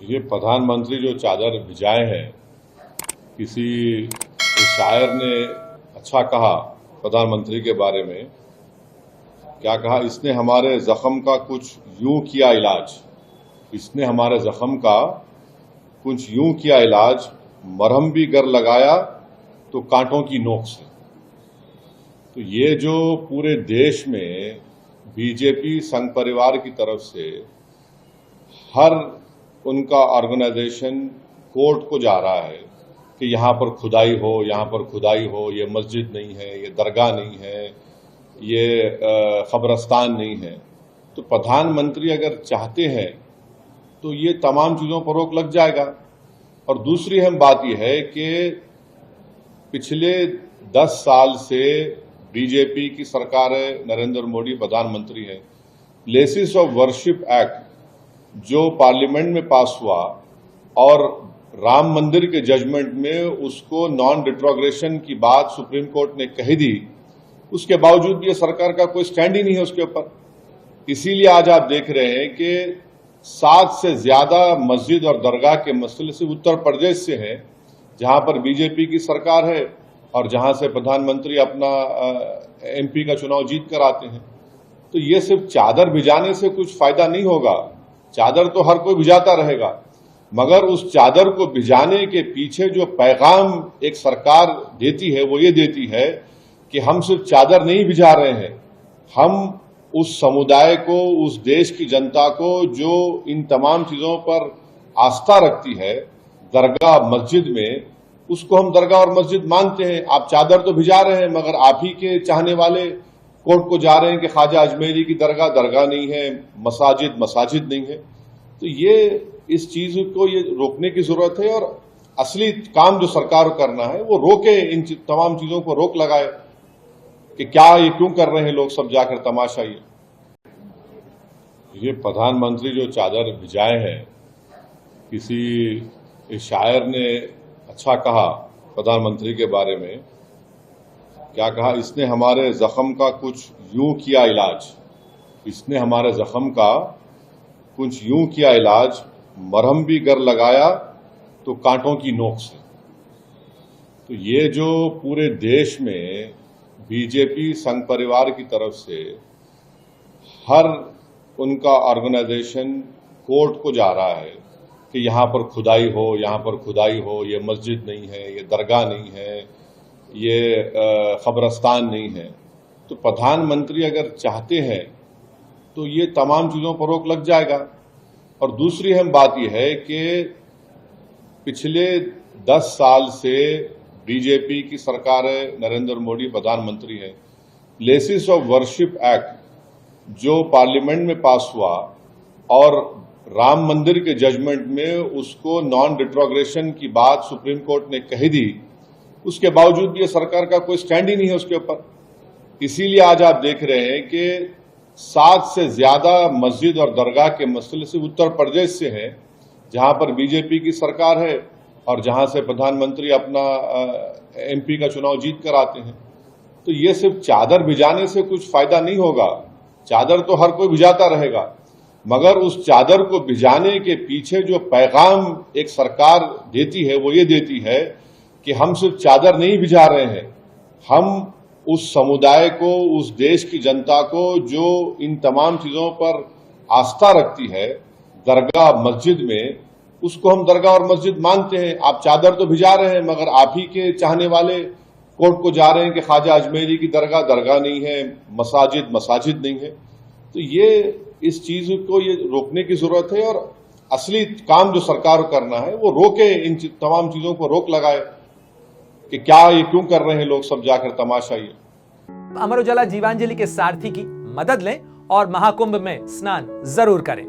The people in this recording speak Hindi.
ये प्रधानमंत्री जो चादर भिजाए हैं, किसी शायर ने अच्छा कहा प्रधानमंत्री के बारे में। क्या कहा? इसने हमारे जख्म का कुछ यूं किया इलाज, इसने हमारे जख्म का कुछ यूं किया इलाज, मरहम भी गर लगाया तो कांटों की नोक से। तो ये जो पूरे देश में बीजेपी संघ परिवार की तरफ से हर उनका ऑर्गेनाइजेशन कोर्ट को जा रहा है कि यहां पर खुदाई हो, यहां पर खुदाई हो, ये मस्जिद नहीं है, ये दरगाह नहीं है, ये कब्रस्तान नहीं है। तो प्रधानमंत्री अगर चाहते हैं तो ये तमाम चीजों पर रोक लग जाएगा। और दूसरी अहम बात यह है कि पिछले 10 साल से बीजेपी की सरकार है, नरेंद्र मोदी प्रधानमंत्री है। प्लेसेस ऑफ वर्शिप एक्ट जो पार्लियामेंट में पास हुआ और राम मंदिर के जजमेंट में उसको नॉन रिट्रोग्रेशन की बात सुप्रीम कोर्ट ने कही दी, उसके बावजूद भी सरकार का कोई स्टैंड ही नहीं है उसके ऊपर। इसीलिए आज आप देख रहे हैं कि 7 से ज्यादा मस्जिद और दरगाह के मसले सिर्फ उत्तर प्रदेश से हैं, जहां पर बीजेपी की सरकार है और जहां से प्रधानमंत्री अपना एमपी का चुनाव जीत कर आते हैं। तो ये सिर्फ चादर भिजाने से कुछ फायदा नहीं होगा। चादर तो हर कोई भिजाता रहेगा, मगर उस चादर को भिजाने के पीछे जो पैगाम एक सरकार देती है वो ये देती है कि हम सिर्फ चादर नहीं भिजा रहे हैं, हम उस समुदाय को, उस देश की जनता को जो इन तमाम चीजों पर आस्था रखती है, दरगाह मस्जिद में, उसको हम दरगाह और मस्जिद मानते हैं। आप चादर तो भिजा रहे हैं, मगर आप ही के चाहने वाले कोर्ट को जा रहे हैं कि ख्वाजा अजमेरी की दरगाह दरगाह नहीं है, मसाजिद मसाजिद नहीं है। तो ये इस चीज को ये रोकने की जरूरत है और असली काम जो सरकार को करना है वो रोके, इन तमाम चीजों को रोक लगाए कि क्या ये क्यों कर रहे हैं लोग सब जाकर तमाशा। ये प्रधानमंत्री जो चादर भिजाए हैं, किसी शायर ने अच्छा कहा प्रधानमंत्री के बारे में। क्या कहा? इसने हमारे जख्म का कुछ यूं किया इलाज, इसने हमारे जख्म का कुछ यूं किया इलाज, मरहम भी गर लगाया तो कांटों की नोक से। तो ये जो पूरे देश में बीजेपी संघ परिवार की तरफ से हर उनका ऑर्गेनाइजेशन कोर्ट को जा रहा है कि यहां पर खुदाई हो, यहां पर खुदाई हो, ये मस्जिद नहीं है, ये दरगाह नहीं है, ये कब्रस्तान नहीं है। तो प्रधानमंत्री अगर चाहते हैं तो ये तमाम चीजों पर रोक लग जाएगा। और दूसरी अहम बात यह है कि पिछले 10 साल से बीजेपी की सरकार है, नरेंद्र मोदी प्रधानमंत्री है। प्लेसेस ऑफ वर्शिप एक्ट जो पार्लियामेंट में पास हुआ और राम मंदिर के जजमेंट में उसको नॉन रिट्रोग्रेशन की बात सुप्रीम कोर्ट ने कही दी, उसके बावजूद भी सरकार का कोई स्टैंड ही नहीं है उसके ऊपर। इसीलिए आज आप देख रहे हैं कि 7 से ज्यादा मस्जिद और दरगाह के मसले सिर्फ उत्तर प्रदेश से हैं, जहां पर बीजेपी की सरकार है और जहां से प्रधानमंत्री अपना एमपी का चुनाव जीत कर आते हैं। तो ये सिर्फ चादर भिजाने से कुछ फायदा नहीं होगा। चादर तो हर कोई भिजाता रहेगा, मगर उस चादर को भिजाने के पीछे जो पैगाम एक सरकार देती है वो ये देती है कि हम सिर्फ चादर नहीं भिजा रहे हैं, हम उस समुदाय को, उस देश की जनता को जो इन तमाम चीजों पर आस्था रखती है, दरगाह मस्जिद में, उसको हम दरगाह और मस्जिद मानते हैं। आप चादर तो भिजा रहे हैं, मगर आप ही के चाहने वाले कोर्ट को जा रहे हैं कि ख्वाजा अजमेरी की दरगाह दरगाह नहीं है, मसाजिद मसाजिद नहीं है। तो ये इस चीज को ये रोकने की जरूरत है और असली काम जो सरकार को करना है वो रोके, इन तमाम चीजों को रोक लगाए कि क्या ये क्यों कर रहे हैं लोग सब जाकर तमाशा। अमर उजाला जीवांजलि के सारथी की मदद लें और महाकुंभ में स्नान जरूर करें।